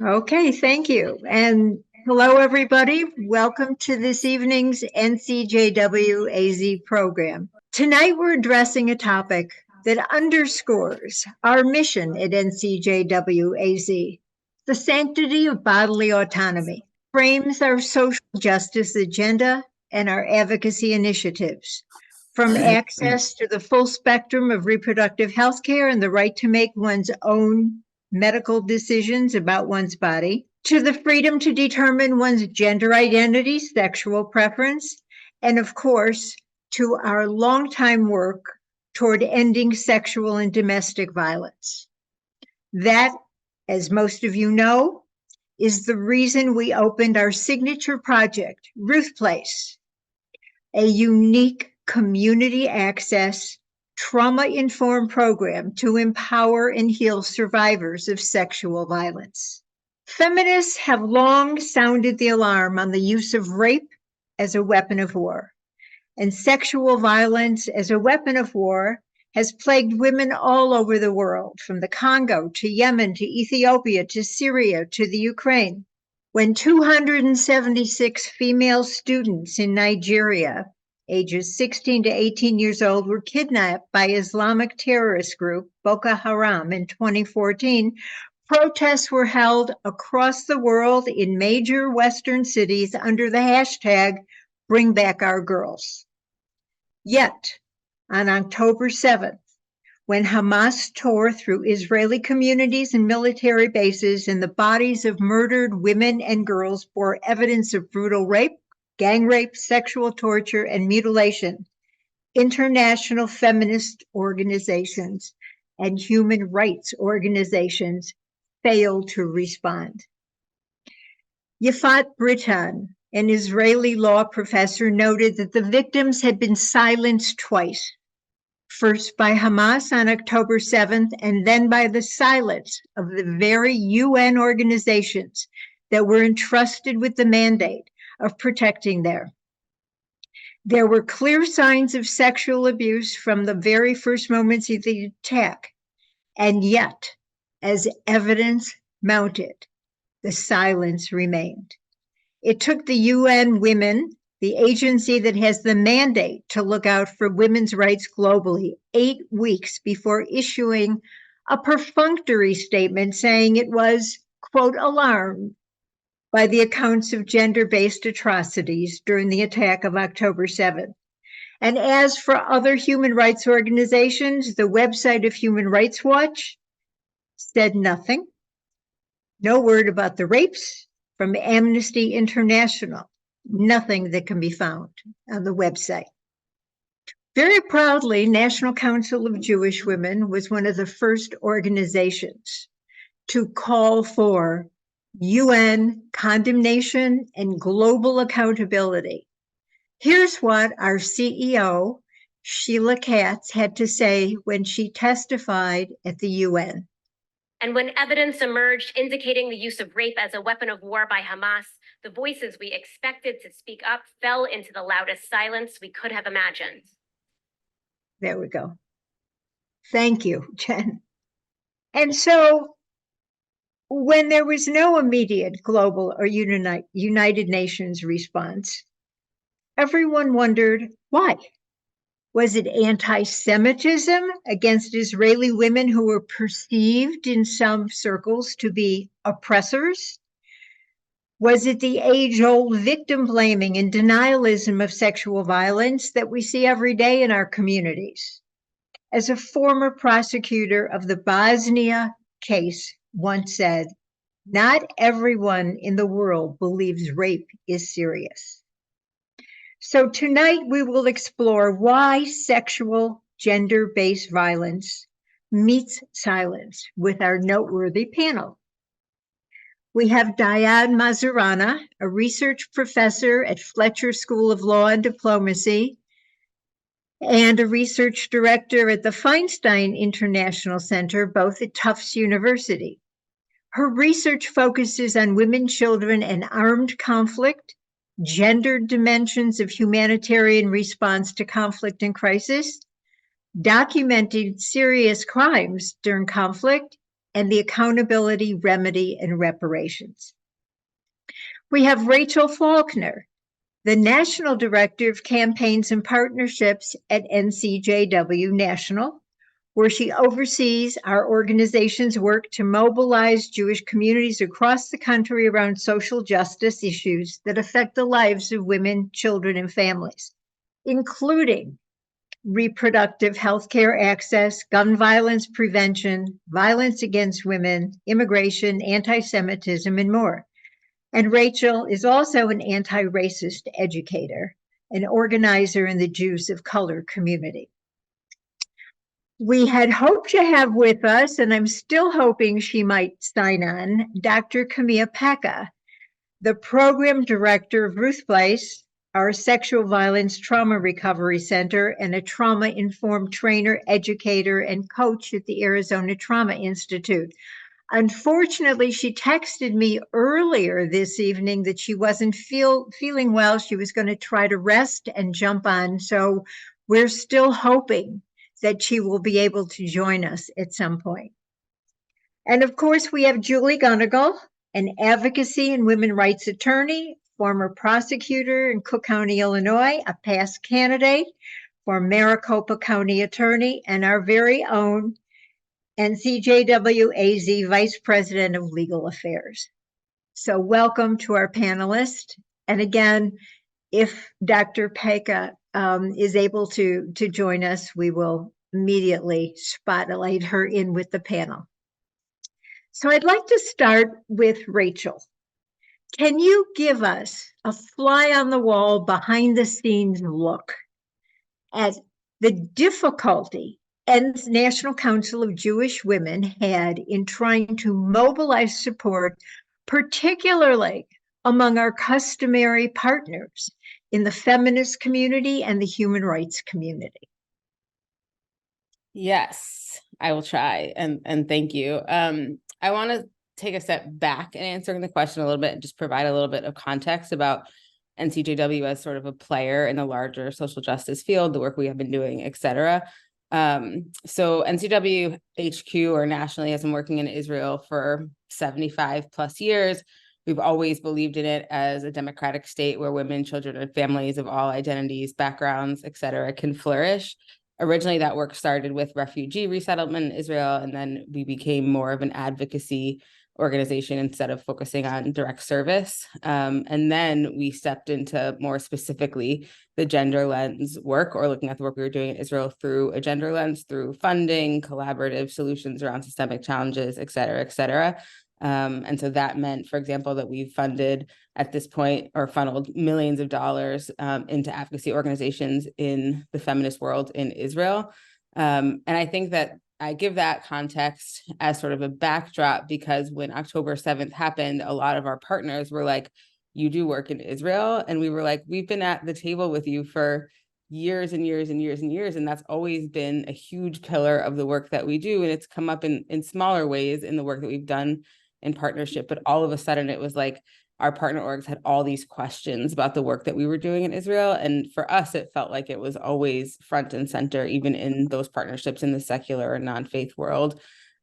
Okay, thank you. And hello, everybody. Welcome to this evening's NCJW AZ program. Tonight, we're addressing a topic that underscores our mission at NCJW AZ. The sanctity of bodily autonomy frames our social justice agenda and our advocacy initiatives. From access to the full spectrum of reproductive health care and the right to make one's own medical decisions about one's body, to the freedom to determine one's gender identity, sexual preference, and of course, to our longtime work toward ending sexual and domestic violence. That, as most of you know, is the reason we opened our signature project, Ruth Place, a unique community access, trauma-informed program to empower and heal survivors of sexual violence. Feminists have long sounded the alarm on the use of rape as a weapon of war, and sexual violence as a weapon of war has plagued women all over the world, from the Congo to Yemen to Ethiopia to Syria to the Ukraine. When 276 female students in Nigeria, ages 16 to 18 years old, were kidnapped by Islamic terrorist group Boko Haram in 2014, protests were held across the world in major Western cities under the hashtag Bring Back Our Girls. Yet, on October 7th, when Hamas tore through Israeli communities and military bases and the bodies of murdered women and girls bore evidence of brutal rape, gang rape, sexual torture, and mutilation, international feminist organizations and human rights organizations failed to respond. Yafat Britan, an Israeli law professor, noted that the victims had been silenced twice, first by Hamas on October 7th, and then by the silence of the very UN organizations that were entrusted with the mandate of protecting them. There were clear signs of sexual abuse from the very first moments of the attack, and yet, as evidence mounted, the silence remained. It took the UN Women, the agency that has the mandate to look out for women's rights globally, 8 weeks before issuing a perfunctory statement saying it was, quote, alarmed by the accounts of gender-based atrocities during the attack of October 7th. And as for other human rights organizations, the website of Human Rights Watch said nothing. No word about the rapes from Amnesty International. Nothing that can be found on the website. Very proudly, National Council of Jewish Women was one of the first organizations to call for UN condemnation and global accountability. Here's what our CEO, Sheila Katz, had to say when she testified at the UN. And when evidence emerged indicating the use of rape as a weapon of war by Hamas, the voices we expected to speak up fell into the loudest silence we could have imagined. There we go. Thank you, Jen. And so, when there was no immediate global or United Nations response, everyone wondered why. Was it anti-Semitism against Israeli women who were perceived in some circles to be oppressors? Was it the age-old victim blaming and denialism of sexual violence that we see every day in our communities? As a former prosecutor of the Bosnia case once said, not everyone in the world believes rape is serious. So tonight we will explore why sexual gender-based violence meets silence with our noteworthy panel. We have Dyan Mazurana, a research professor at Fletcher School of Law and Diplomacy and a research director at the Feinstein International Center, both at Tufts University. Her research focuses on women, children, and armed conflict, gendered dimensions of humanitarian response to conflict and crisis, documented serious crimes during conflict, and the accountability, remedy, and reparations. We have Rachel Faulkner, the National Director of Campaigns and Partnerships at NCJW National, where she oversees our organization's work to mobilize Jewish communities across the country around social justice issues that affect the lives of women, children, and families, including reproductive health care access, gun violence prevention, violence against women, immigration, anti-Semitism, and more. And Rachel is also an anti-racist educator, an organizer in the Jews of color community. We had hoped to have with us, and I'm still hoping she might sign on, Dr. Camea Peca, the program director of Ruth Place, our Sexual Violence Trauma Recovery Center, and a trauma-informed trainer, educator, and coach at the Arizona Trauma Institute. Unfortunately, she texted me earlier this evening that she wasn't feeling well. She was going to try to rest and jump on. So we're still hoping that she will be able to join us at some point. And of course, we have Julie Gunnigle, an advocacy and women rights attorney, former prosecutor in Cook County, Illinois, a past candidate for Maricopa County attorney, and our very own NCJW AZ Vice President of Legal Affairs. So welcome to our panelists. And again, if Dr. Peca is able to join us, we will immediately spotlight her in with the panel. So I'd like to start with Rachel. Can you give us a fly on the wall, behind the scenes look at the difficulty and National Council of Jewish Women had in trying to mobilize support, particularly among our customary partners in the feminist community and the human rights community? Yes, I will try. And thank you. I want to take a step back in answering the question a little bit and just provide a little bit of context about NCJW as sort of a player in the larger social justice field, the work we have been doing, et cetera. So NCJW HQ or nationally has been working in Israel for 75 plus years. We've always believed in it as a democratic state where women, children, and families of all identities, backgrounds, et cetera, can flourish. Originally, that work started with refugee resettlement in Israel, and then we became more of an advocacy organization instead of focusing on direct service. And then we stepped into more specifically the gender lens work, or looking at the work we were doing in Israel through a gender lens, through funding, collaborative solutions around systemic challenges, et cetera, et cetera. And so that meant, for example, that we've funded at this point or funneled millions of dollars into advocacy organizations in the feminist world in Israel. And I think that I give that context as sort of a backdrop because when October 7th happened, a lot of our partners were like, you do work in Israel. And we were like, we've been at the table with you for years and years and years and years. And that's always been a huge pillar of the work that we do. And it's come up in smaller ways in the work that we've done in partnership, but all of a sudden it was like our partner orgs had all these questions about the work that we were doing in Israel. And for us, it felt like it was always front and center, even in those partnerships in the secular and non-faith world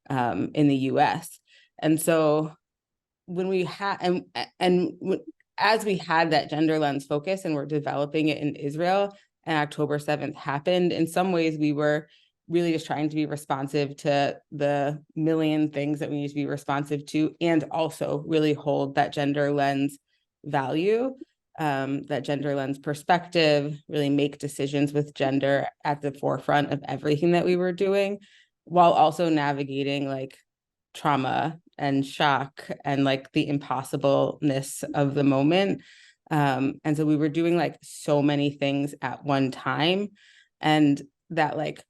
in the US. And so when we had, as we had that gender lens focus and we're developing it in Israel, and October 7th happened, in some ways we were really just trying to be responsive to the million things that we need to be responsive to, and also really hold that gender lens value, that gender lens perspective, really make decisions with gender at the forefront of everything that we were doing, while also navigating like trauma and shock and like the impossibleness of the moment. And so we were doing like so many things at one time, and that like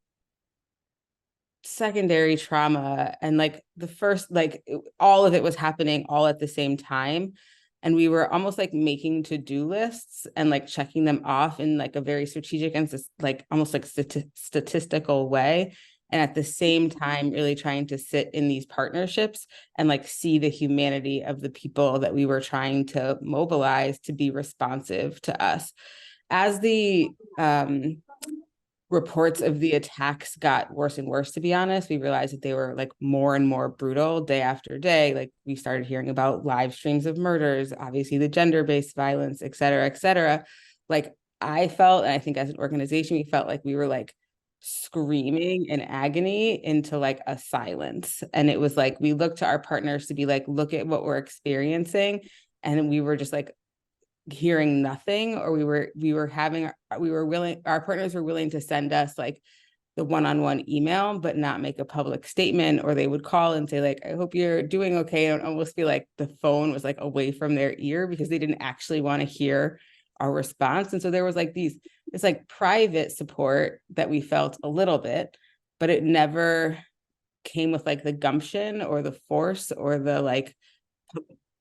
secondary trauma and like the first, like all of it was happening all at the same time. And we were almost like making to-do lists and like checking them off in like a very strategic and like almost like statistical way. And at the same time, really trying to sit in these partnerships and like see the humanity of the people that we were trying to mobilize to be responsive to us. As the reports of the attacks got worse and worse, to be honest. We realized that they were like more and more brutal day after day. Like we started hearing about live streams of murders, obviously the gender-based violence, et cetera, et cetera. Like I felt, and I think as an organization, we felt like we were like screaming in agony into like a silence. And it was like, we looked to our partners to be like, look at what we're experiencing. And we were just like hearing nothing, or our partners were willing to send us like the one-on-one email, but not make a public statement, or they would call and say like, I hope you're doing okay. And almost feel like the phone was like away from their ear because they didn't actually want to hear our response. And so there was like it's like private support that we felt a little bit, but it never came with like the gumption or the force or the like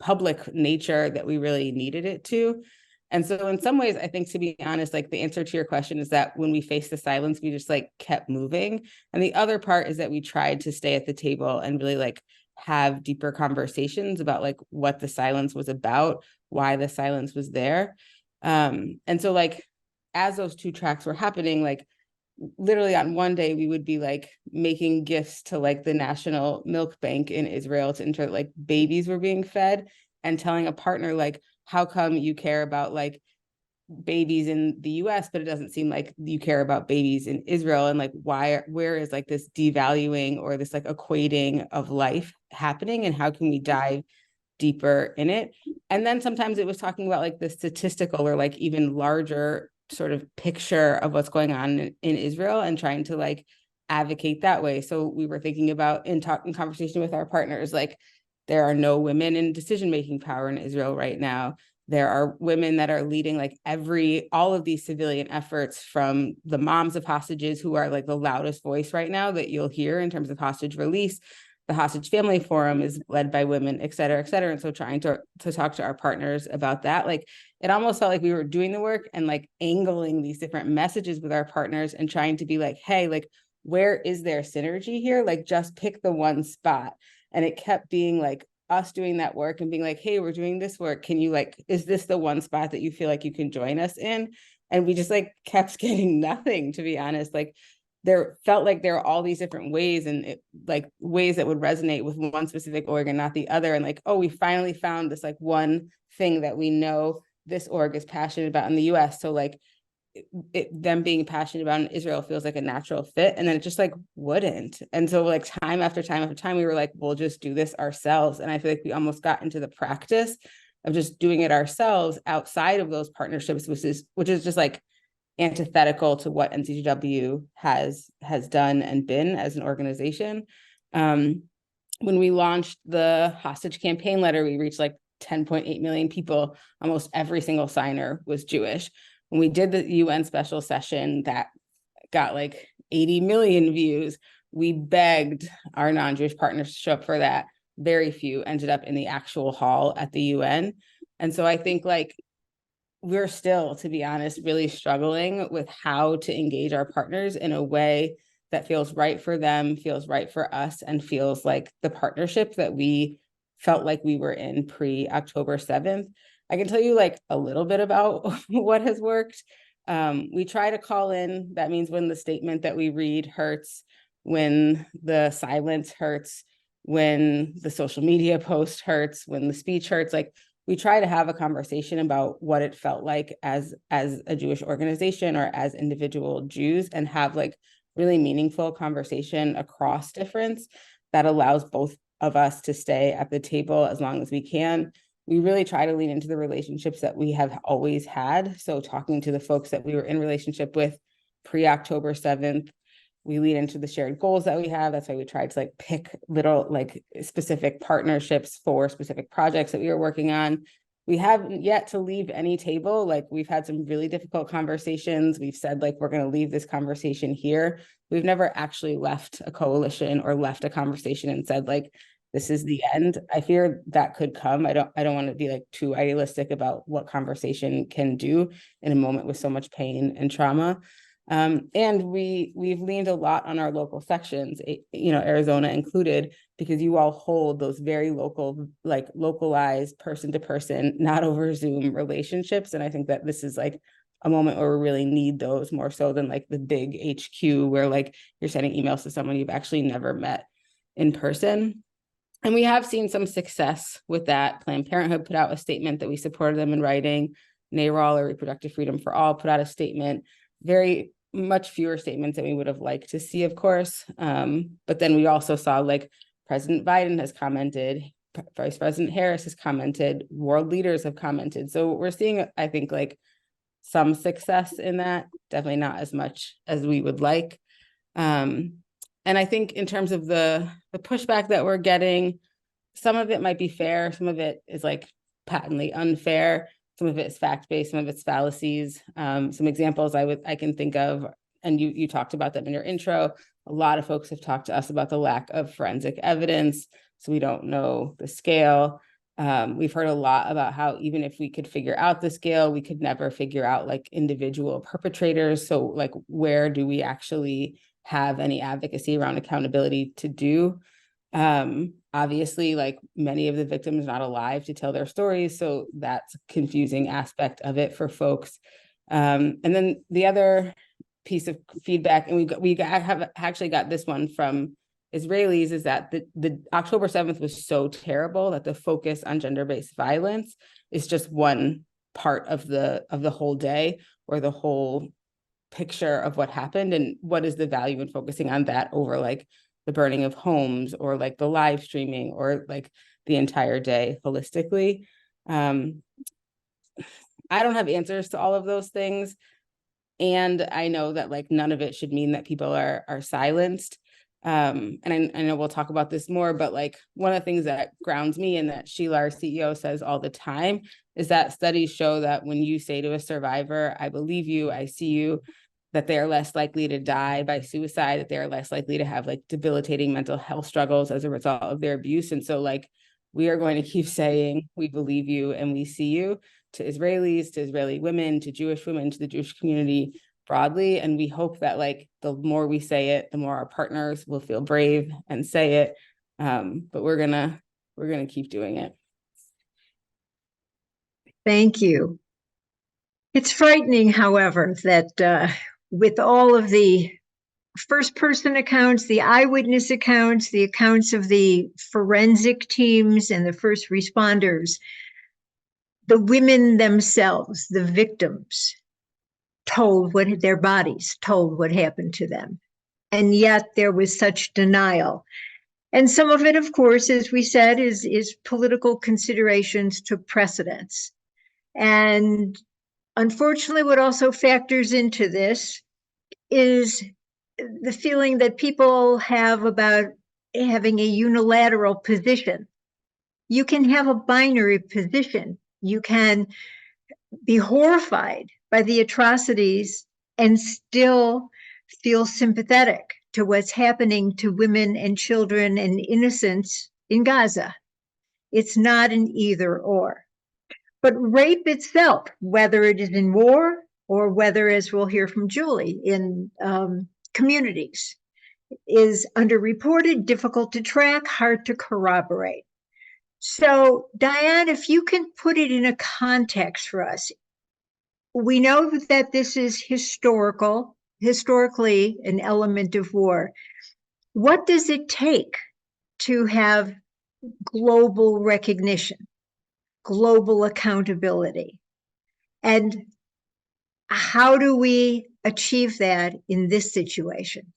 public nature that we really needed it to. And so in some ways, I think, to be honest, like the answer to your question is that when we faced the silence, we just like kept moving. And the other part is that we tried to stay at the table and really like have deeper conversations about like what the silence was about, why the silence was there. And so like, as those two tracks were happening, like literally on one day we would be like making gifts to like the National Milk Bank in Israel to ensure that like babies were being fed, and telling a partner like, how come you care about like babies in the US, but it doesn't seem like you care about babies in Israel? And like, where is like this devaluing or this like equating of life happening, and how can we dive deeper in it? And then sometimes it was talking about like the statistical or like even larger sort of picture of what's going on in Israel, and trying to like advocate that way. So we were thinking about in conversation with our partners, like there are no women in decision-making power in Israel right now. There are women that are leading like all of these civilian efforts, from the moms of hostages, who are like the loudest voice right now that you'll hear in terms of hostage release. The Hostage Family Forum is led by women, et cetera, et cetera. And so trying to talk to our partners about that, like it almost felt like we were doing the work and like angling these different messages with our partners and trying to be like, hey, like, where is there synergy here? Like, just pick the one spot. And it kept being like us doing that work and being like, hey, we're doing this work. Can you like, is this the one spot that you feel like you can join us in? And we just like kept getting nothing, to be honest. Like, there felt like there were all these different ways, and like ways that would resonate with one specific org and not the other. And like, oh, we finally found this like one thing that we know this org is passionate about in the US. So like them being passionate about in Israel feels like a natural fit. And then it just like wouldn't. And so like time after time after time, we were like, we'll just do this ourselves. And I feel like we almost got into the practice of just doing it ourselves outside of those partnerships, which is just like antithetical to what NCJW has done and been as an organization. When we launched the hostage campaign letter, we reached like 10.8 million people. Almost every single signer was Jewish. When we did the UN special session that got like 80 million views, we begged our non-Jewish partners to show up for that. Very few ended up in the actual hall at the UN. And so I think like we're still, to be honest, really struggling with how to engage our partners in a way that feels right for them, feels right for us, and feels like the partnership that we felt like we were in pre-October 7th. I can tell you like a little bit about what has worked. We try to call in. That means when the statement that we read hurts, when the silence hurts, when the social media post hurts, when the speech hurts, like we try to have a conversation about what it felt like as a Jewish organization or as individual Jews, and have like really meaningful conversation across difference that allows both of us to stay at the table as long as we can. We really try to lean into the relationships that we have always had. So talking to the folks that we were in relationship with pre-October 7th, we lead into the shared goals that we have. That's why we tried to like pick little like specific partnerships for specific projects that we were working on. We haven't yet to leave any table. Like we've had some really difficult conversations. We've said like, we're going to leave this conversation here. We've never actually left a coalition or left a conversation and said like, this is the end. I fear that could come. I don't want to be like too idealistic about what conversation can do in a moment with so much pain and trauma. And we've leaned a lot on our local sections, Arizona included, because you all hold those very local, like localized person to person, not over Zoom relationships. And I think that this is like a moment where we really need those more so than like the big HQ where like you're sending emails to someone you've actually never met in person. And we have seen some success with that. Planned Parenthood put out a statement that we supported them in writing. NARAL, or Reproductive Freedom for All, put out a statement. Very much fewer statements than we would have liked to see, of course. But then we also saw like President Biden has commented, Vice President Harris has commented, world leaders have commented. So we're seeing, I think, like some success in that, definitely not as much as we would like. And I think in terms of the pushback that we're getting, some of it might be fair, some of it is like patently unfair, some of it is fact-based, some of it's fallacies. Some examples I can think of, and you talked about them in your intro. A lot of folks have talked to us about the lack of forensic evidence, so we don't know the scale. We've heard a lot about how even if we could figure out the scale, we could never figure out like individual perpetrators. So like, where do we actually have any advocacy around accountability to do? Obviously, like many of the victims are not alive to tell their stories, so that's a confusing aspect of it for folks. And then the other piece of feedback, and we have actually got this one from Israelis, is that the October 7th was so terrible that the focus on gender-based violence is just one part of the whole day, or the whole picture of what happened, and what is the value in focusing on that over like the burning of homes or like the live streaming or like the entire day holistically. I don't have answers to all of those things, and I know that like none of it should mean that people are silenced. And I know we'll talk about this more, but like one of the things that grounds me and that Sheila, our CEO, says all the time is that studies show that when you say to a survivor, I believe you, I see you, that they are less likely to die by suicide, that they are less likely to have like debilitating mental health struggles as a result of their abuse. And so like, we are going to keep saying, we believe you and we see you, to Israelis, to Israeli women, to Jewish women, to the Jewish community broadly. And we hope that like the more we say it, the more our partners will feel brave and say it. But we're gonna keep doing it. Thank you. It's frightening, however, that with all of the first-person accounts, the eyewitness accounts, the accounts of the forensic teams and the first responders, the women themselves, the victims, told what their bodies told what happened to them. And yet there was such denial. And some of it, of course, as we said, is political considerations took precedence. And unfortunately, what also factors into this is the feeling that people have about having a unilateral position. You can have a binary position. You can be horrified by the atrocities and still feel sympathetic to what's happening to women and children and innocents in Gaza. It's not an either or. But rape itself, whether it is in war or whether, as we'll hear from Julie, in communities, is underreported, difficult to track, hard to corroborate. So, Dyan, if you can put it in a context for us, we know that this is historically an element of war. What does it take to have global recognition, global accountability? And how do we achieve that in this situation?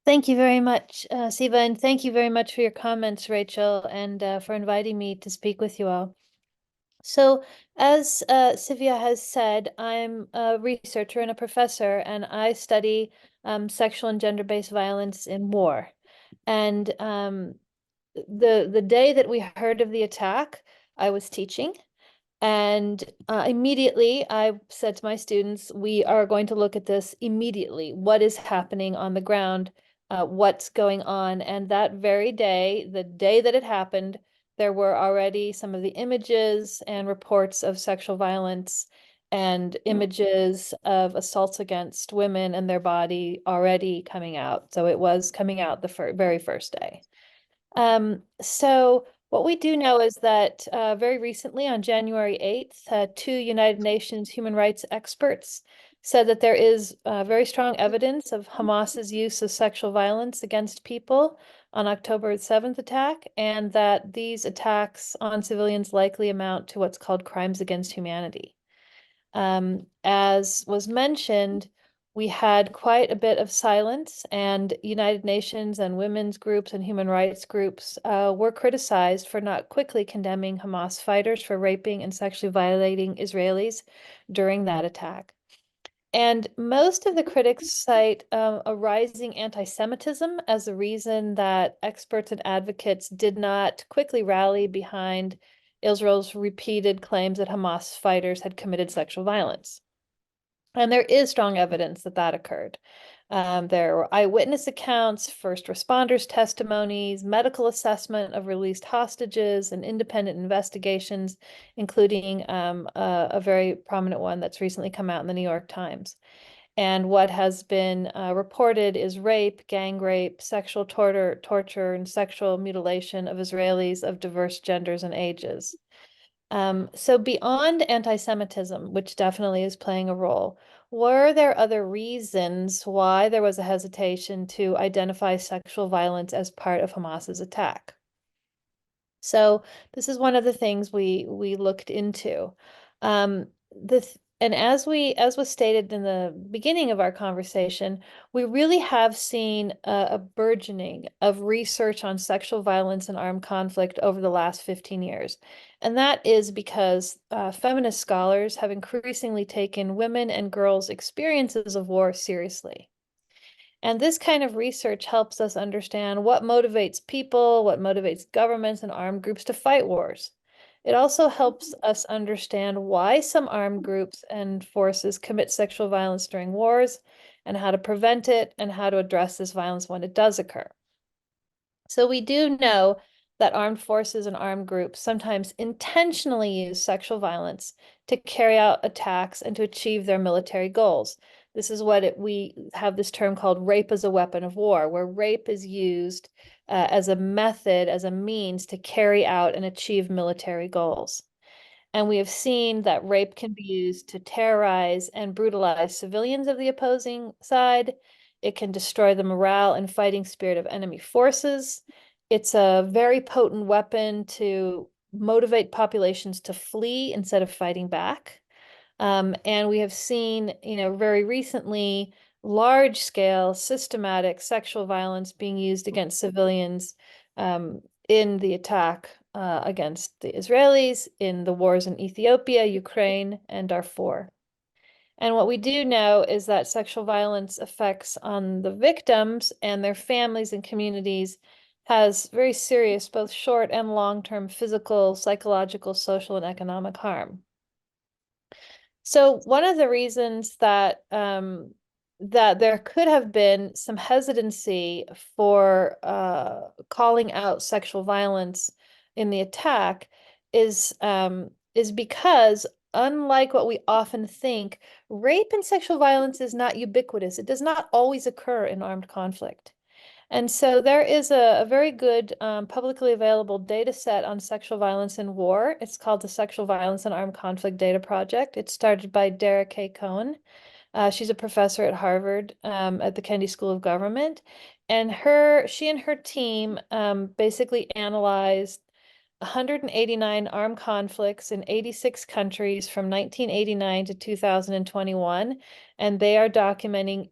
Thank you very much, Siva, and thank you very much for your comments, Rachel, and for inviting me to speak with you all. So, as Sivia has said, I'm a researcher and a professor, and I study sexual and gender-based violence in war. And the day that we heard of the attack, I was teaching. And immediately I said to my students, we are going to look at this immediately. What is happening on the ground? What's going on? And that very day, the day that it happened, there were already some of the images and reports of sexual violence and images of assaults against women and their body already coming out. So it was coming out the very first day. So What we do know is that very recently, on January 8th, two United Nations human rights experts said that there is very strong evidence of Hamas's use of sexual violence against people on October 7th attack, and that these attacks on civilians likely amount to what's called crimes against humanity. As was mentioned, we had quite a bit of silence, and United Nations and women's groups and human rights groups were criticized for not quickly condemning Hamas fighters for raping and sexually violating Israelis during that attack. And most of the critics cite a rising anti-Semitism as a reason that experts and advocates did not quickly rally behind Israel's repeated claims that Hamas fighters had committed sexual violence. And there is strong evidence that that occurred. There were eyewitness accounts, first responders' testimonies, medical assessment of released hostages, and independent investigations, including a very prominent one that's recently come out in the New York Times. And what has been reported is rape, gang rape, sexual torture, and sexual mutilation of Israelis of diverse genders and ages. So beyond anti-Semitism, which definitely is playing a role, were there other reasons why there was a hesitation to identify sexual violence as part of Hamas's attack? So this is one of the things we looked into. And as was stated in the beginning of our conversation, we really have seen a burgeoning of research on sexual violence and armed conflict over the last 15 years. And that is because feminist scholars have increasingly taken women and girls' experiences of war seriously. And this kind of research helps us understand what motivates people, what motivates governments and armed groups to fight wars. It also helps us understand why some armed groups and forces commit sexual violence during wars, and how to prevent it, and how to address this violence when it does occur. So we do know that armed forces and armed groups sometimes intentionally use sexual violence to carry out attacks and to achieve their military goals. This is what we have this term called rape as a weapon of war, where rape is used as a method, as a means to carry out and achieve military goals. And we have seen that rape can be used to terrorize and brutalize civilians of the opposing side. It can destroy the morale and fighting spirit of enemy forces. It's a very potent weapon to motivate populations to flee instead of fighting back. And we have seen, very recently, large-scale, systematic sexual violence being used against civilians in the attack against the Israelis, in the wars in Ethiopia, Ukraine, and Darfur. And what we do know is that sexual violence effects on the victims and their families and communities has very serious, both short and long-term physical, psychological, social, and economic harm. So one of the reasons that that there could have been some hesitancy for calling out sexual violence in the attack is because, unlike what we often think, rape and sexual violence is not ubiquitous. It does not always occur in armed conflict. And so there is a very good publicly available data set on sexual violence in war. It's called the Sexual Violence and Armed Conflict Data Project. It's started by Dara K. Cohen. She's a professor at Harvard at the Kennedy School of Government. And she and her team basically analyzed 189 armed conflicts in 86 countries from 1989 to 2021. And they are documenting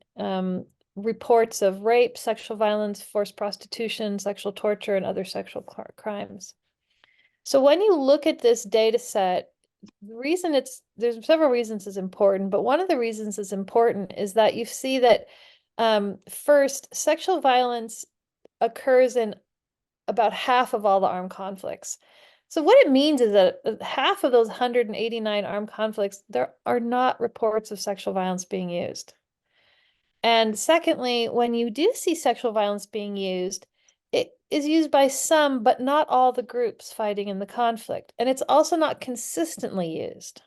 reports of rape, sexual violence, forced prostitution, sexual torture, and other sexual crimes. So when you look at this data set, there's several reasons it's important, but one of the reasons it's important is that you see that first, sexual violence occurs in about half of all the armed conflicts. So what it means is that half of those 189 armed conflicts, there are not reports of sexual violence being used. And secondly, when you do see sexual violence being used, it is used by some, but not all the groups fighting in the conflict. And it's also not consistently used.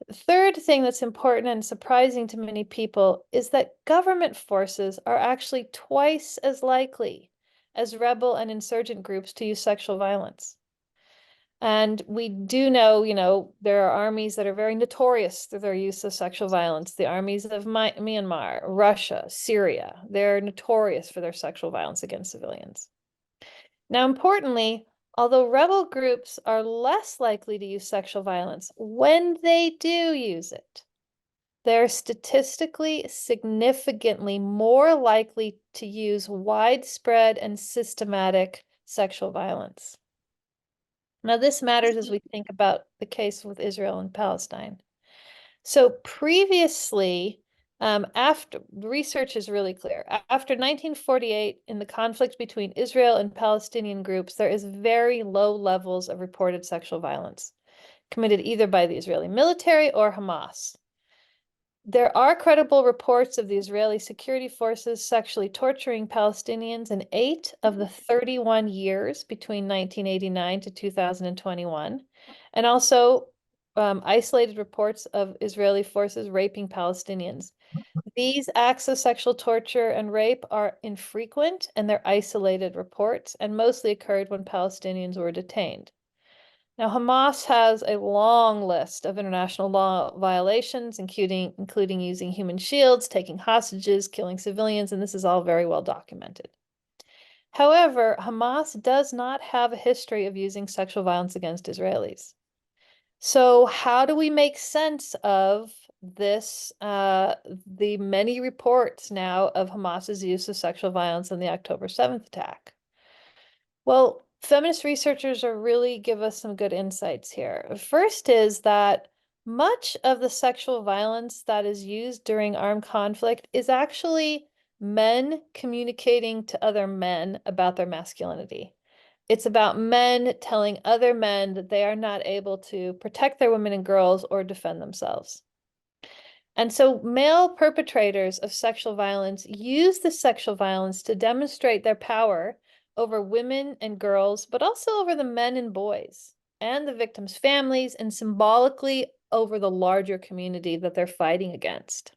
The third thing that's important and surprising to many people is that government forces are actually twice as likely as rebel and insurgent groups to use sexual violence. And we do know, there are armies that are very notorious for their use of sexual violence. The armies of Myanmar, Russia, Syria, they're notorious for their sexual violence against civilians. Now, importantly, although rebel groups are less likely to use sexual violence, when they do use it, they're statistically significantly more likely to use widespread and systematic sexual violence. Now, this matters as we think about the case with Israel and Palestine. So previously, after the research is really clear, after 1948, in the conflict between Israel and Palestinian groups, there is very low levels of reported sexual violence committed either by the Israeli military or Hamas. There are credible reports of the Israeli security forces sexually torturing Palestinians in 8 of the 31 years between 1989 to 2021, and also isolated reports of Israeli forces raping Palestinians. These acts of sexual torture and rape are infrequent, and they're isolated reports, and mostly occurred when Palestinians were detained. Now, Hamas has a long list of international law violations, including using human shields, taking hostages, killing civilians, and this is all very well documented. However, Hamas does not have a history of using sexual violence against Israelis. So how do we make sense of this, the many reports now of Hamas's use of sexual violence in the October 7th attack? Well, feminist researchers really give us some good insights here. First is that much of the sexual violence that is used during armed conflict is actually men communicating to other men about their masculinity. It's about men telling other men that they are not able to protect their women and girls or defend themselves. And so male perpetrators of sexual violence use the sexual violence to demonstrate their power over women and girls, but also over the men and boys and the victims' families, and symbolically over the larger community that they're fighting against.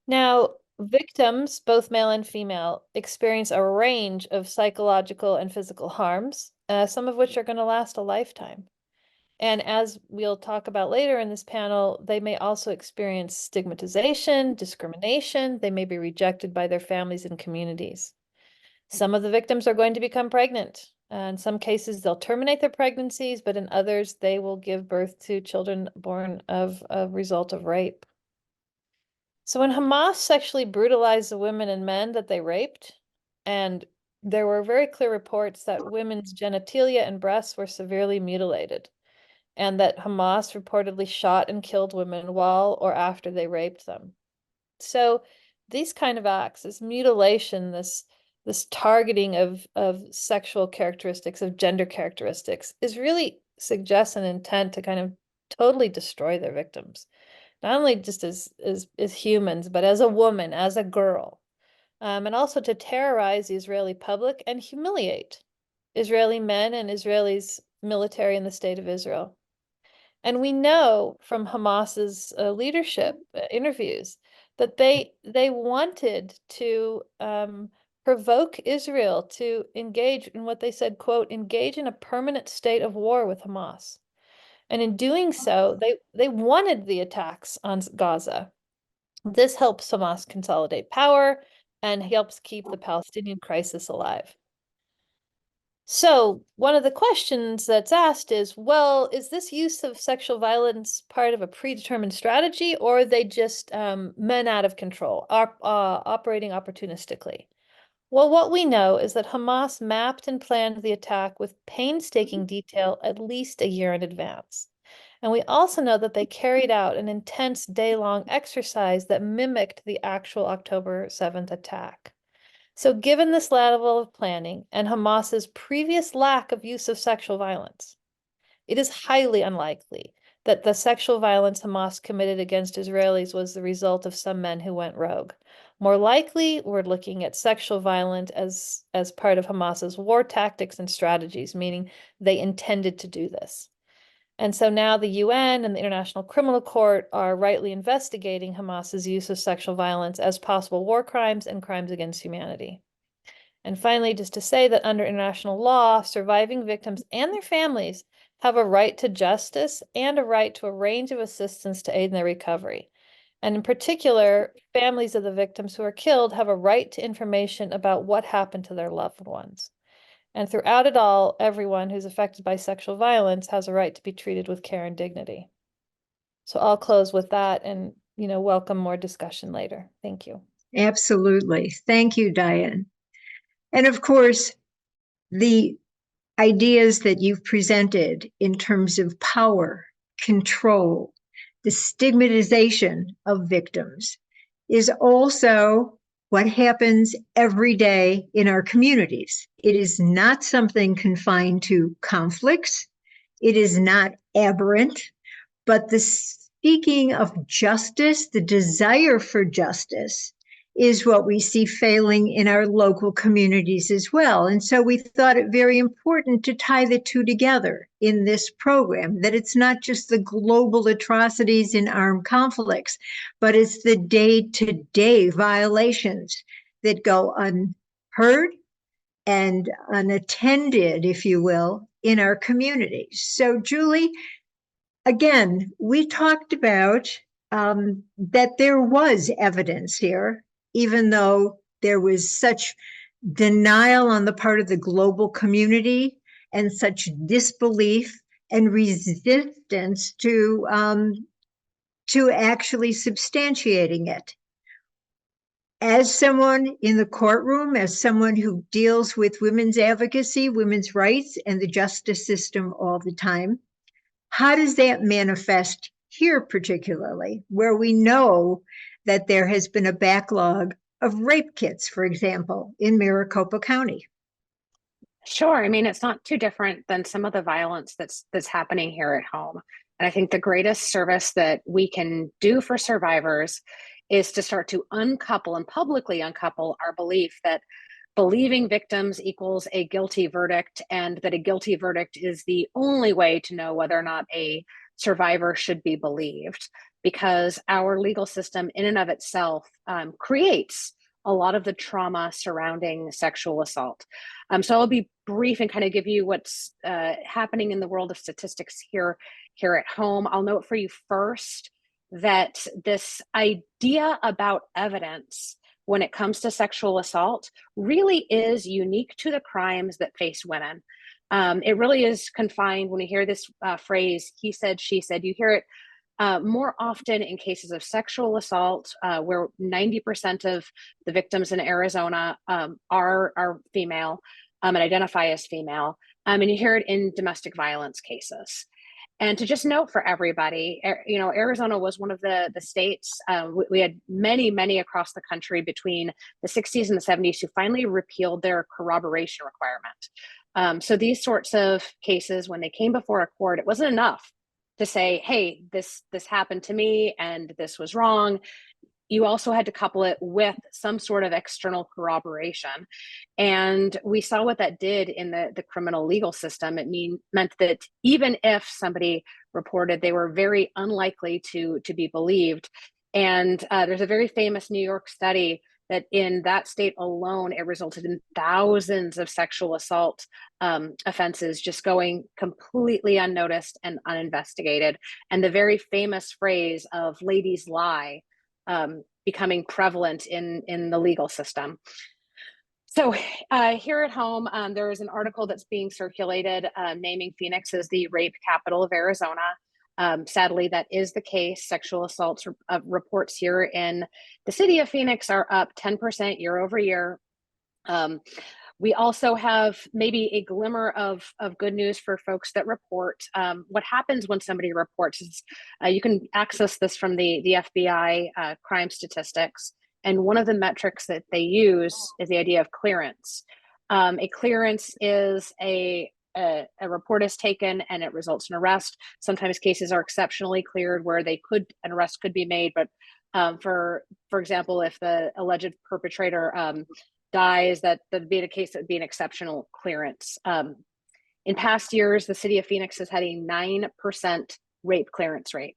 Now, victims, both male and female, experience a range of psychological and physical harms, some of which are going to last a lifetime. And as we'll talk about later in this panel, they may also experience stigmatization, discrimination. They may be rejected by their families and communities. Some of the victims are going to become pregnant. In some cases, they'll terminate their pregnancies, but in others, they will give birth to children born of a result of rape. So when Hamas sexually brutalized the women and men that they raped, and there were very clear reports that women's genitalia and breasts were severely mutilated, and that Hamas reportedly shot and killed women while or after they raped them. So these kind of acts, this mutilation, this targeting of sexual characteristics, of gender characteristics, is really suggests an intent to kind of totally destroy their victims, not only just as humans, but as a woman, as a girl, and also to terrorize the Israeli public and humiliate Israeli men and Israelis military in the state of Israel. And we know from Hamas's leadership interviews that they wanted to provoke Israel to engage in what they said, quote, engage in a permanent state of war with Hamas. And in doing so, they wanted the attacks on Gaza. This helps Hamas consolidate power and helps keep the Palestinian crisis alive. So one of the questions that's asked is, well, is this use of sexual violence part of a predetermined strategy, or are they just men out of control, operating opportunistically? Well, what we know is that Hamas mapped and planned the attack with painstaking detail at least a year in advance. And we also know that they carried out an intense day-long exercise that mimicked the actual October 7th attack. So given this level of planning and Hamas's previous lack of use of sexual violence, it is highly unlikely that the sexual violence Hamas committed against Israelis was the result of some men who went rogue. More likely, we're looking at sexual violence as part of Hamas's war tactics and strategies, meaning they intended to do this. And so now the UN and the International Criminal Court are rightly investigating Hamas's use of sexual violence as possible war crimes and crimes against humanity. And finally, just to say that under international law, surviving victims and their families have a right to justice and a right to a range of assistance to aid in their recovery. And in particular, families of the victims who are killed have a right to information about what happened to their loved ones. And throughout it all, everyone who's affected by sexual violence has a right to be treated with care and dignity. So I'll close with that and, welcome more discussion later. Thank you. Absolutely. Thank you, Dyan. And of course, the ideas that you've presented in terms of power, control, the stigmatization of victims is also what happens every day in our communities. It is not something confined to conflicts. It is not aberrant, but the seeking of justice, the desire for justice, is what we see failing in our local communities as well. And so we thought it very important to tie the two together in this program, that it's not just the global atrocities in armed conflicts, but it's the day-to-day violations that go unheard and unattended, if you will, in our communities. So, Julie, again, we talked about that there was evidence here, even though there was such denial on the part of the global community and such disbelief and resistance to actually substantiating it. As someone in the courtroom, as someone who deals with women's advocacy, women's rights, and the justice system all the time, how does that manifest here particularly, where we know that there has been a backlog of rape kits, for example, in Maricopa County? Sure. I mean, it's not too different than some of the violence that's happening here at home. And I think the greatest service that we can do for survivors is to start to uncouple and publicly uncouple our belief that believing victims equals a guilty verdict, and that a guilty verdict is the only way to know whether or not a survivor should be believed, because our legal system in and of itself creates a lot of the trauma surrounding sexual assault. So I'll be brief and kind of give you what's happening in the world of statistics here at home. I'll note for you first that this idea about evidence when it comes to sexual assault really is unique to the crimes that face women. It really is confined when you hear this phrase, he said, she said, you hear it more often in cases of sexual assault, where 90% of the victims in Arizona are female and identify as female. And you hear it in domestic violence cases. And to just note for everybody, Arizona was one of the states, we had many across the country between the 60s and the 70s who finally repealed their corroboration requirement. So these sorts of cases, when they came before a court, it wasn't enough to say, hey, this happened to me and this was wrong. You also had to couple it with some sort of external corroboration. And we saw what that did in the criminal legal system. It meant that even if somebody reported, they were very unlikely to be believed. And there's a very famous New York study that in that state alone, it resulted in thousands of sexual assault offenses just going completely unnoticed and uninvestigated. And the very famous phrase of ladies lie becoming prevalent in the legal system. So here at home, there is an article that's being circulated naming Phoenix as the rape capital of Arizona. Sadly, that is the case. Sexual assault reports here in the city of Phoenix are up 10% year over year. We also have maybe a glimmer of good news for folks that report. What happens when somebody reports is you can access this from the FBI crime statistics. And one of the metrics that they use is the idea of clearance. A clearance is a report is taken and it results in arrest. Sometimes cases are exceptionally cleared where an arrest could be made. But for example, if the alleged perpetrator dies, that'd be the case that would be an exceptional clearance. In past years, the city of Phoenix has had a 9% rape clearance rate,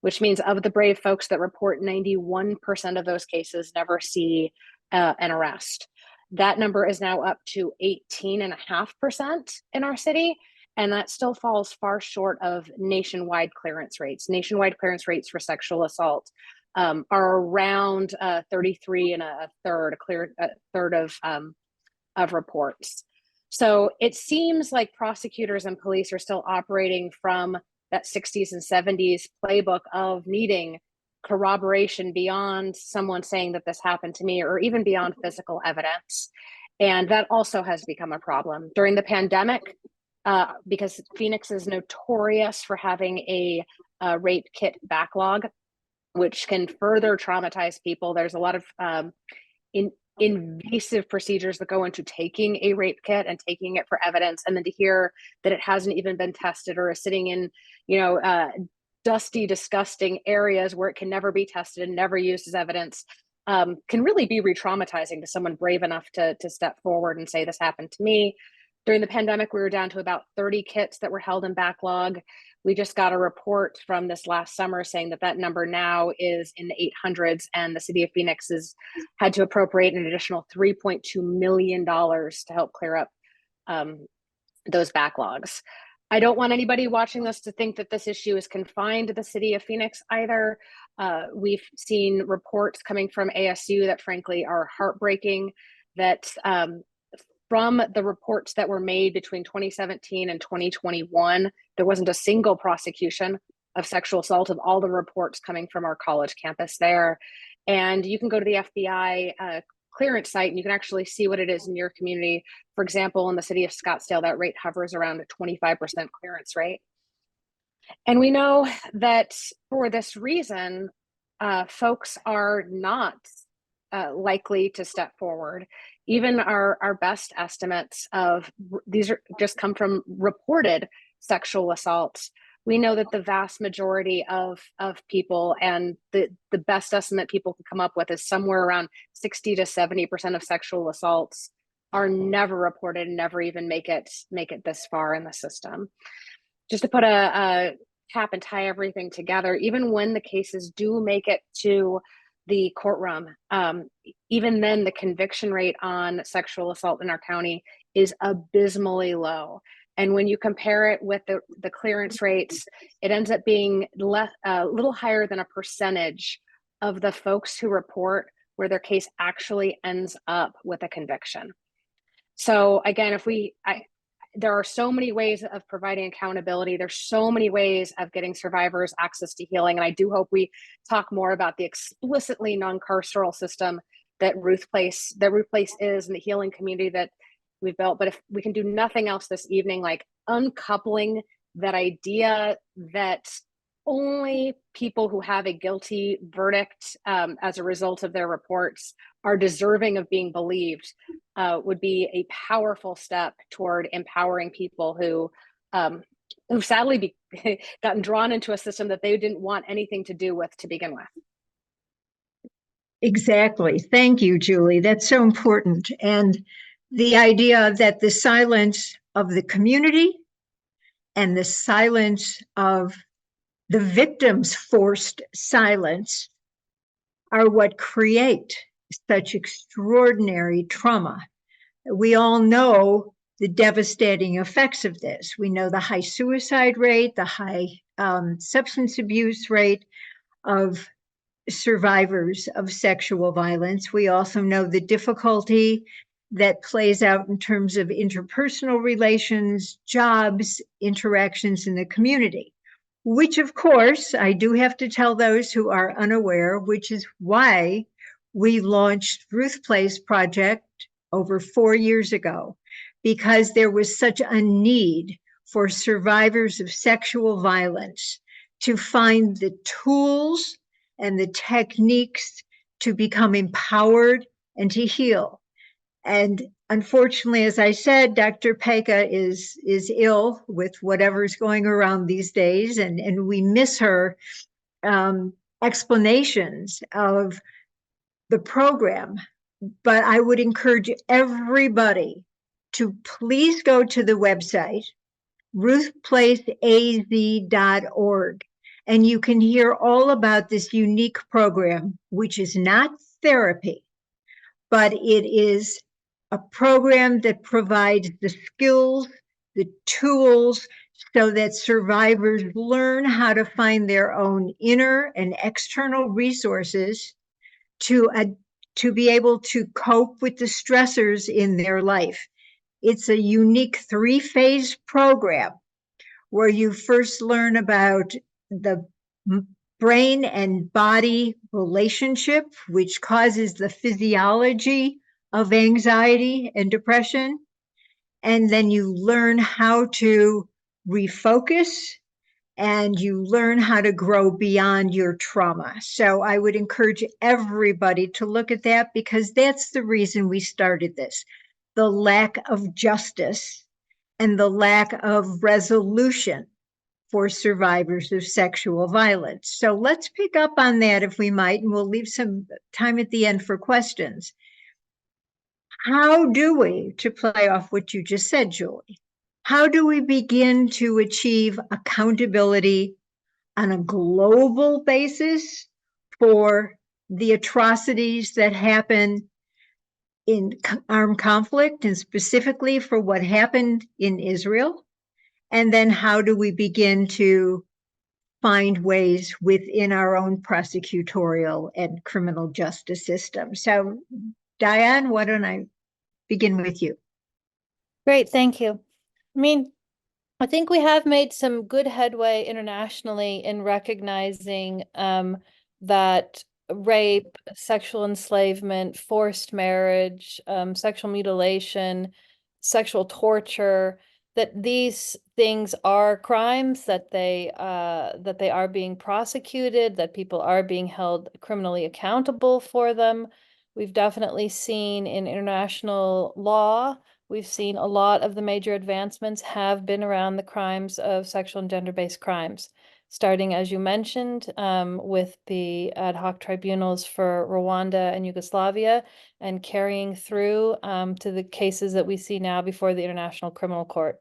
which means of the brave folks that report, 91% of those cases never see an arrest. That number is now up to 18.5% in our city. And that still falls far short of nationwide clearance rates. Nationwide clearance rates for sexual assault are around 33 and a third of reports. So it seems like prosecutors and police are still operating from that 60s and 70s playbook of needing corroboration beyond someone saying that this happened to me, or even beyond physical evidence. And that also has become a problem. During the pandemic, because Phoenix is notorious for having a rape kit backlog, which can further traumatize people. There's a lot of invasive procedures that go into taking a rape kit and taking it for evidence, and then to hear that it hasn't even been tested or is sitting in, dusty, disgusting areas where it can never be tested and never used as evidence, can really be re-traumatizing to someone brave enough to step forward and say, this happened to me. During the pandemic, we were down to about 30 kits that were held in backlog. We just got a report from this last summer saying that number now is in the 800s, and the city of Phoenix has had to appropriate an additional $3.2 million to help clear up those backlogs. I don't want anybody watching this to think that this issue is confined to the city of Phoenix either. We've seen reports coming from ASU that frankly are heartbreaking, that from the reports that were made between 2017 and 2021, there wasn't a single prosecution of sexual assault of all the reports coming from our college campus there. And you can go to the FBI clearance site and you can actually see what it is in your community. For example, in the city of Scottsdale, that rate hovers around a 25% clearance rate. And we know that for this reason, folks are not likely to step forward. Even our best estimates of these are just come from reported sexual assaults. We know that the vast majority of people, and the best estimate people can come up with is somewhere around 60 to 70% of sexual assaults are never reported and never even make it this far in the system. Just to put a cap and tie everything together, even when the cases do make it to the courtroom, even then the conviction rate on sexual assault in our county is abysmally low. And when you compare it with the clearance rates, it ends up being a little higher than a percentage of the folks who report where their case actually ends up with a conviction. So again, there are so many ways of providing accountability. There's so many ways of getting survivors access to healing. And I do hope we talk more about the explicitly non-carceral system that Ruth Place is, and the healing community that we've built. But if we can do nothing else this evening, like uncoupling that idea that only people who have a guilty verdict as a result of their reports are deserving of being believed, would be a powerful step toward empowering people who sadly gotten drawn into a system that they didn't want anything to do with to begin with. Exactly. Thank you, Julie. That's so important. And the idea that the silence of the community and the silence of the victim's forced silence are what create such extraordinary trauma. We all know the devastating effects of this. We know the high suicide rate, the high substance abuse rate of survivors of sexual violence. We also know the difficulty that plays out in terms of interpersonal relations, jobs, interactions in the community, which of course, I do have to tell those who are unaware, which is why we launched Ruth Place Project over 4 years ago, because there was such a need for survivors of sexual violence to find the tools and the techniques to become empowered and to heal. And unfortunately, as I said, Dr. Peca is ill with whatever's going around these days, and we miss her explanations of the program. But I would encourage everybody to please go to the website, ruthplaceaz.org, and you can hear all about this unique program, which is not therapy, but it is a program that provides the skills, the tools, so that survivors learn how to find their own inner and external resources to be able to cope with the stressors in their life. It's a unique 3-phase program where you first learn about the brain and body relationship, which causes the physiology of anxiety and depression. And then you learn how to refocus, and you learn how to grow beyond your trauma. So I would encourage everybody to look at that, because that's the reason we started this. The lack of justice and the lack of resolution for survivors of sexual violence. So let's pick up on that if we might, and we'll leave some time at the end for questions. How do we, to play off what you just said, Julie, how do we begin to achieve accountability on a global basis for the atrocities that happen in armed conflict, and specifically for what happened in Israel? And then how do we begin to find ways within our own prosecutorial and criminal justice system? So, Dyan, why don't I begin with you? Great, thank you. I mean, I think we have made some good headway internationally in recognizing that rape, sexual enslavement, forced marriage, sexual mutilation, sexual torture, that these things are crimes, that they are being prosecuted, that people are being held criminally accountable for them. We've definitely seen in international law, we've seen a lot of the major advancements have been around the crimes of sexual and gender-based crimes, starting, as you mentioned, with the ad hoc tribunals for Rwanda and Yugoslavia, and carrying through to the cases that we see now before the International Criminal Court.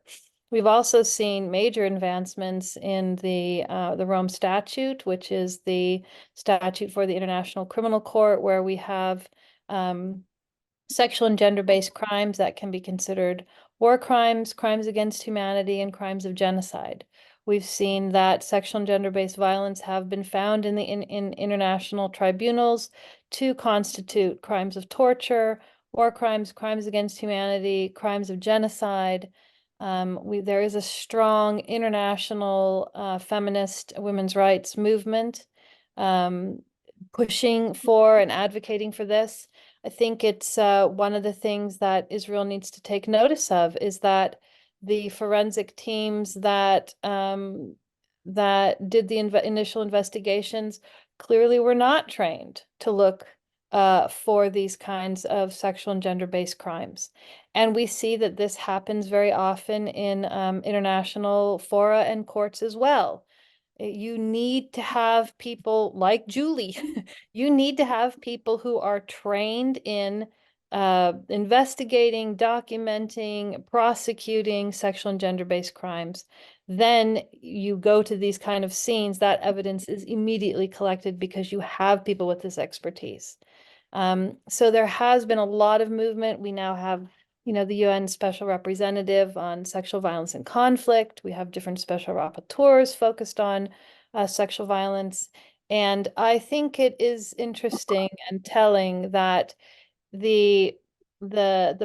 We've also seen major advancements in the Rome Statute, which is the statute for the International Criminal Court, where we have sexual and gender-based crimes that can be considered war crimes, crimes against humanity, and crimes of genocide. We've seen that sexual and gender-based violence have been found in international tribunals to constitute crimes of torture, war crimes, crimes against humanity, crimes of genocide. There is a strong international feminist women's rights movement pushing for and advocating for this. I think it's one of the things that Israel needs to take notice of is that the forensic teams that did the initial investigations clearly were not trained to look for these kinds of sexual and gender-based crimes. And we see that this happens very often in international fora and courts as well. You need to have people like Julie. You need to have people who are trained in investigating, documenting, prosecuting sexual and gender-based crimes. Then you go to these kind of scenes, that evidence is immediately collected because you have people with this expertise. So there has been a lot of movement. We now have the UN Special Representative on Sexual Violence and Conflict. We have different special rapporteurs focused on sexual violence. And I think it is interesting and telling that the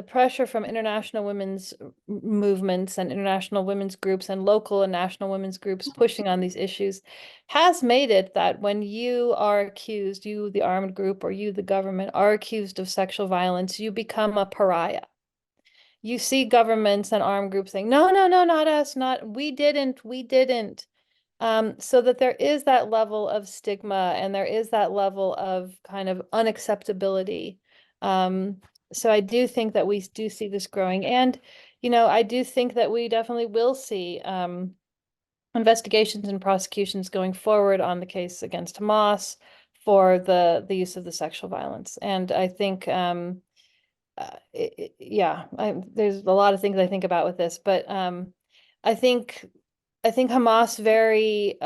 pressure from international women's movements and international women's groups and local and national women's groups pushing on these issues has made it that when you are accused, you, the armed group, or you, the government, are accused of sexual violence, you become a pariah. You see governments and armed groups saying, no, no, no, not us, we didn't. So that there is that level of stigma and there is that level of kind of unacceptability. So I do think that we do see this growing. And, I do think that we definitely will see investigations and prosecutions going forward on the case against Hamas for the use of the sexual violence. And I think there's a lot of things I think about with this, but I think Hamas very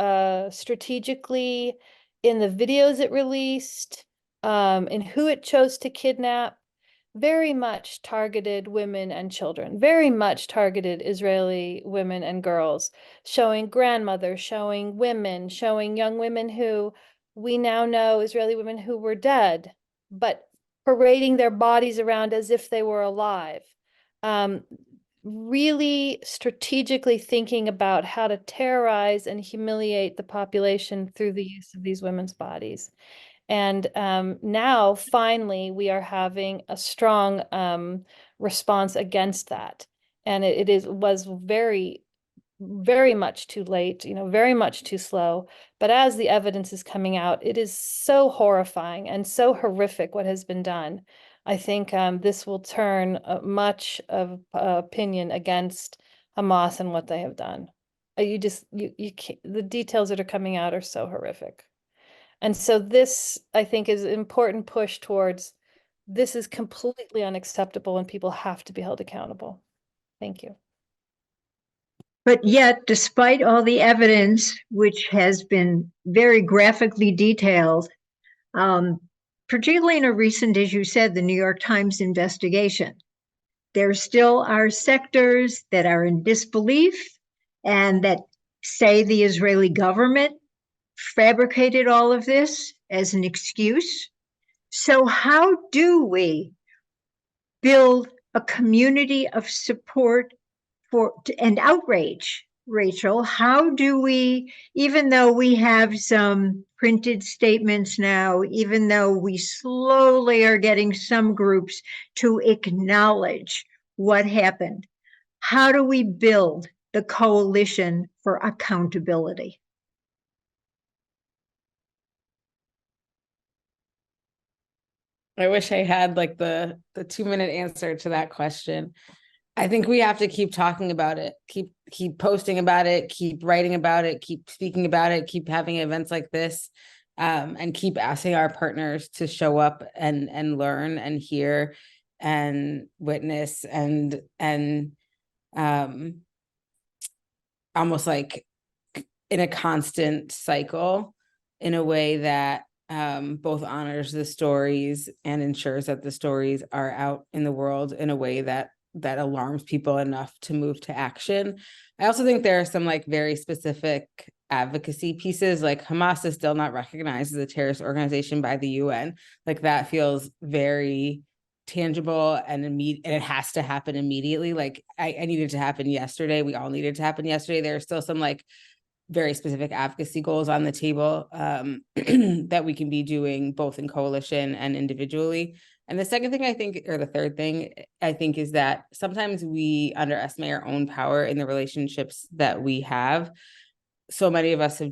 strategically in the videos it released, in who it chose to kidnap, very much targeted women and children, very much targeted Israeli women and girls, showing grandmothers, showing women, showing young women who we now know Israeli women who were dead, but parading their bodies around as if they were alive. Really strategically thinking about how to terrorize and humiliate the population through the use of these women's bodies. And now, finally, we are having a strong response against that. And was very, very much too late, very much too slow. But as the evidence is coming out, it is so horrifying and so horrific what has been done. I think this will turn much of opinion against Hamas and what they have done. You can't, the details that are coming out are so horrific. And so this, I think, is an important push towards this is completely unacceptable and people have to be held accountable. Thank you. But yet, despite all the evidence, which has been very graphically detailed, particularly in a recent, as you said, the New York Times investigation, there still are sectors that are in disbelief and that say the Israeli government fabricated all of this as an excuse. So how do we build a community of support and outrage, Rachel? How do we, even though we have some printed statements now, even though we slowly are getting some groups to acknowledge what happened, how do we build the coalition for accountability? I wish I had like the 2-minute answer to that question. I think we have to keep talking about it, keep posting about it, keep writing about it, keep speaking about it, keep having events like this, and keep asking our partners to show up and learn and hear and witness and almost like in a constant cycle in a way that both honors the stories and ensures that the stories are out in the world in a way that alarms people enough to move to action. I also think there are some like very specific advocacy pieces, like Hamas is still not recognized as a terrorist organization by the UN. Like that feels very tangible and immediate, and it has to happen immediately. Like I needed to happen yesterday. We all needed to happen yesterday. There are still some like very specific advocacy goals on the table that we can be doing both in coalition and individually. And the second thing I think, or the third thing I think, is that sometimes we underestimate our own power in the relationships that we have. So many of us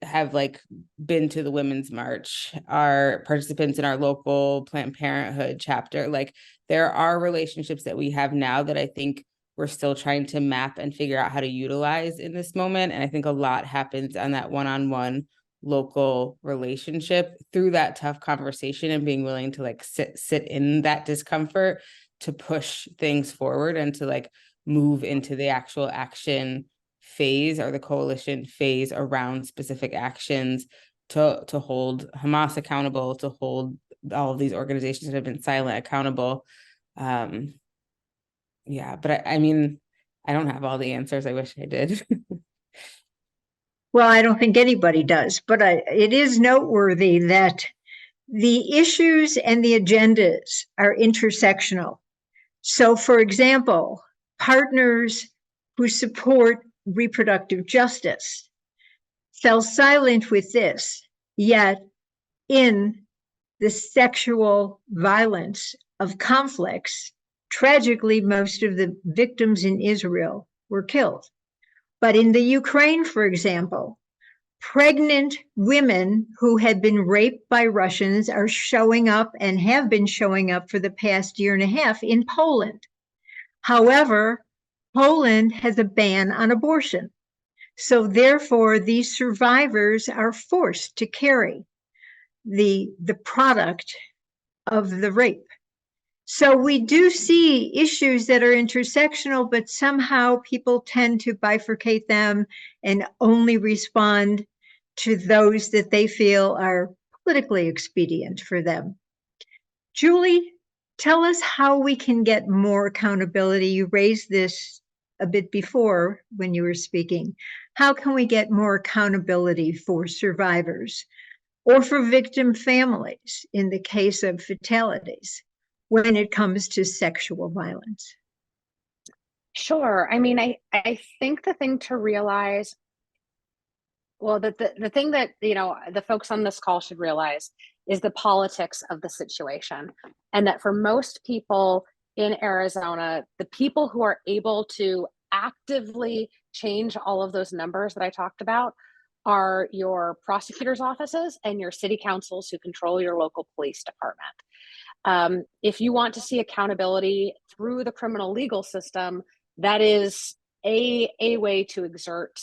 have like been to the Women's March, are participants in our local Planned Parenthood chapter. Like there are relationships that we have now that I think we're still trying to map and figure out how to utilize in this moment. And I think a lot happens on that one-on-one local relationship through that tough conversation and being willing to like sit in that discomfort to push things forward and to like move into the actual action phase or the coalition phase around specific actions to hold Hamas accountable, to hold all of these organizations that have been silent accountable. Yeah, but I mean, I don't have all the answers. I wish I did. Well, I don't think anybody does, but it is noteworthy that the issues and the agendas are intersectional. So, for example, partners who support reproductive justice fell silent with this, yet in the sexual violence of conflicts, tragically, most of the victims in Israel were killed. But in the Ukraine, for example, pregnant women who had been raped by Russians are showing up and have been showing up for the past year and a half in Poland. However, Poland has a ban on abortion. So therefore, these survivors are forced to carry the product of the rape. So we do see issues that are intersectional, but somehow people tend to bifurcate them and only respond to those that they feel are politically expedient for them. Julie, tell us how we can get more accountability. You raised this a bit before when you were speaking. How can we get more accountability for survivors or for victim families in the case of fatalities when it comes to sexual violence? Sure. I mean, I think the thing to realize, well, the thing that, you know, the folks on this call should realize is the politics of the situation. And that for most people in Arizona, the people who are able to actively change all of those numbers that I talked about are your prosecutors' offices and your city councils who control your local police department. If you want to see accountability through the criminal legal system, that is a way to exert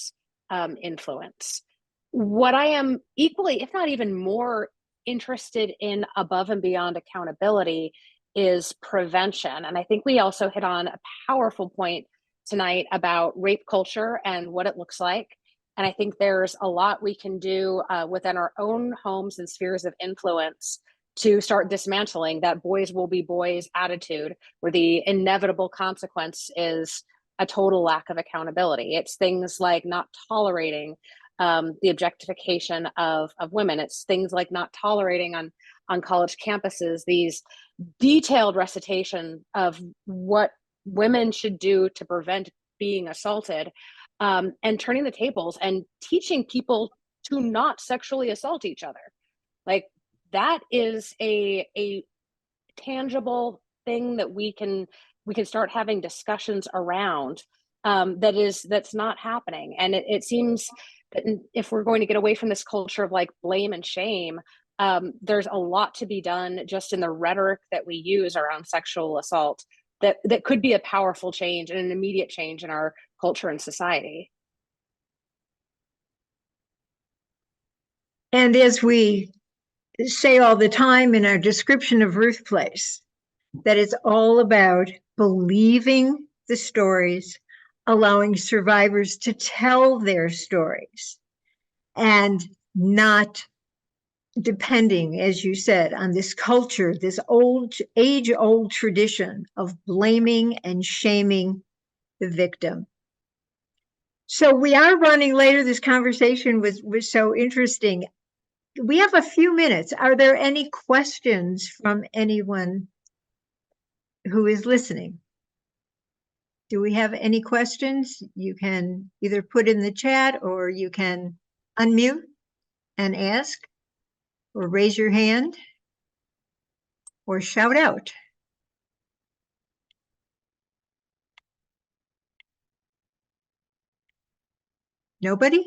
influence. What I am equally, if not even more interested in above and beyond accountability is prevention. And I think we also hit on a powerful point tonight about rape culture and what it looks like. And I think there's a lot we can do within our own homes and spheres of influence to start dismantling that boys will be boys attitude, where the inevitable consequence is a total lack of accountability. It's things like not tolerating the objectification of women. It's things like not tolerating on college campuses these detailed recitation of what women should do to prevent being assaulted, and turning the tables and teaching people to not sexually assault each other. Like, that is a tangible thing that we can start having discussions around, that's not happening. And it seems that if we're going to get away from this culture of like blame and shame, there's a lot to be done just in the rhetoric that we use around sexual assault that could be a powerful change and an immediate change in our culture and society. And as we say all the time in our description of Ruth Place, that it's all about believing the stories, allowing survivors to tell their stories, and not depending, as you said, on this culture, this age-old tradition of blaming and shaming the victim. So we are running later. This conversation was so interesting. We have a few minutes. Are there any questions from anyone who is listening? Do we have any questions? You can either put in the chat or you can unmute and ask, or raise your hand, or shout out. Nobody?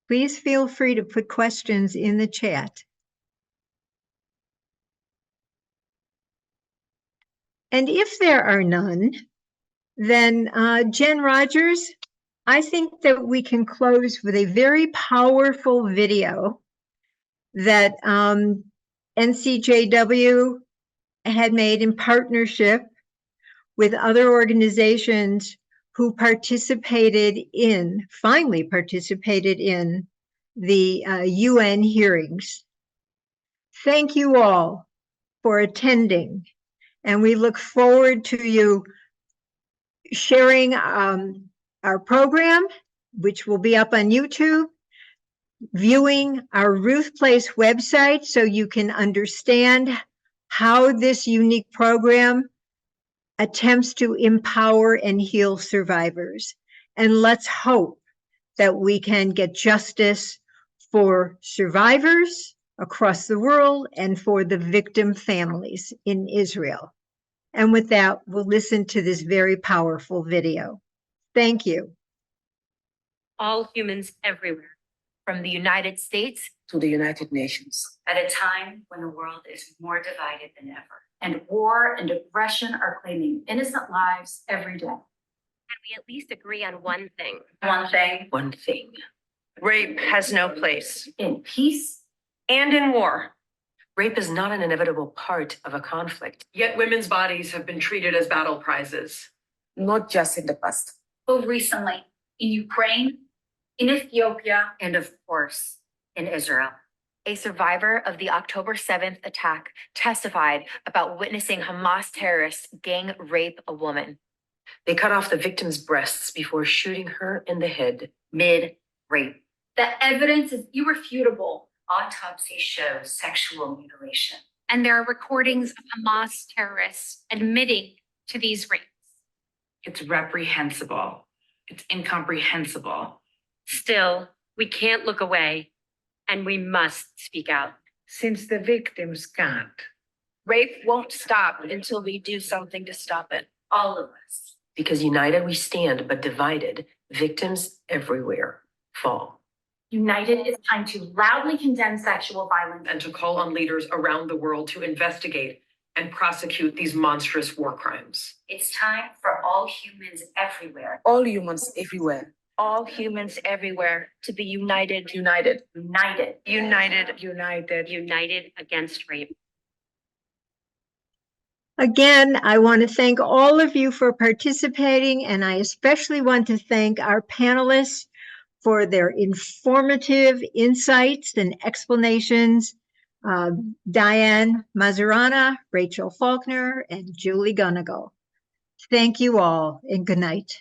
Please feel free to put questions in the chat. And if there are none, then Jen Rogers, I think that we can close with a very powerful video that NCJW had made in partnership with other organizations who finally participated in the UN hearings. Thank you all for attending, and we look forward to you sharing our program, which will be up on YouTube, viewing our Ruth Place website so you can understand how this unique program attempts to empower and heal survivors. And let's hope that we can get justice for survivors across the world and for the victim families in Israel. And with that, we'll listen to this very powerful video. Thank you. All humans everywhere, from the United States to the United Nations. At a time when the world is more divided than ever, and war and aggression are claiming innocent lives every day. Can we at least agree on one thing? One thing: One thing. rape has no place. in peace, And in war. Rape is not an inevitable part of a conflict. Yet women's bodies have been treated as battle prizes. Not just in the past. both recently in Ukraine, in Ethiopia, And of course, in Israel. A survivor of the October 7th attack testified about witnessing Hamas terrorists gang rape a woman. They cut off the victim's breasts before shooting her in the head. Mid-rape. The evidence is irrefutable. Autopsy shows sexual mutilation. And there are recordings of Hamas terrorists admitting to these rapes. It's reprehensible. It's incomprehensible. Still, we can't look away, and we must speak out. Since the victims can't. Rape won't stop until we do something to stop it. All of us. Because united we stand, but divided, victims everywhere fall. United, it's time to loudly condemn sexual violence And to call on leaders around the world to investigate and prosecute these monstrous war crimes. It's time for all humans everywhere. All humans everywhere. All humans everywhere to be united. United. United. United. United. United against rape. Again, I want to thank all of you for participating, and I especially want to thank our panelists for their informative insights and explanations. Dyan Mazurana, Rachel Faulkner, and Julie Gunnigle. Thank you all, and good night.